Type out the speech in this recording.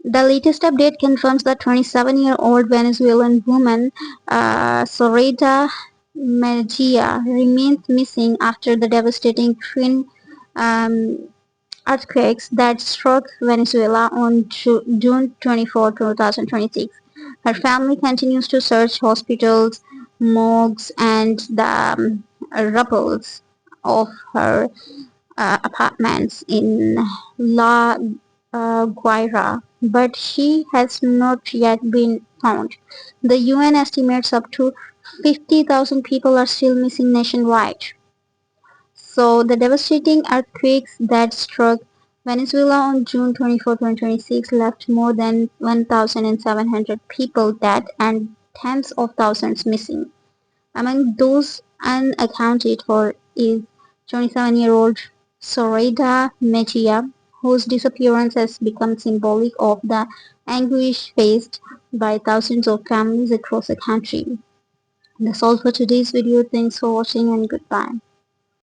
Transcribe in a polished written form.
The latest update confirms that 27-year-old Venezuelan woman Soraida Mejía remains missing after the devastating twin um, earthquakes that struck Venezuela on June 24, 2026. Her family continues to search hospitals, morgues, and the rubbles of her apartments in La Guaira, but she has not yet been found. The UN estimates up to 50,000 people are still missing nationwide. So, the devastating earthquakes that struck Venezuela on June 24, 2026 left more than 1,700 people dead and tens of thousands missing. Among those unaccounted for is 27-year-old Soraida Mejía, whose disappearance has become symbolic of the anguish faced by thousands of families across the country. That's all for today's video. Thanks for watching and goodbye.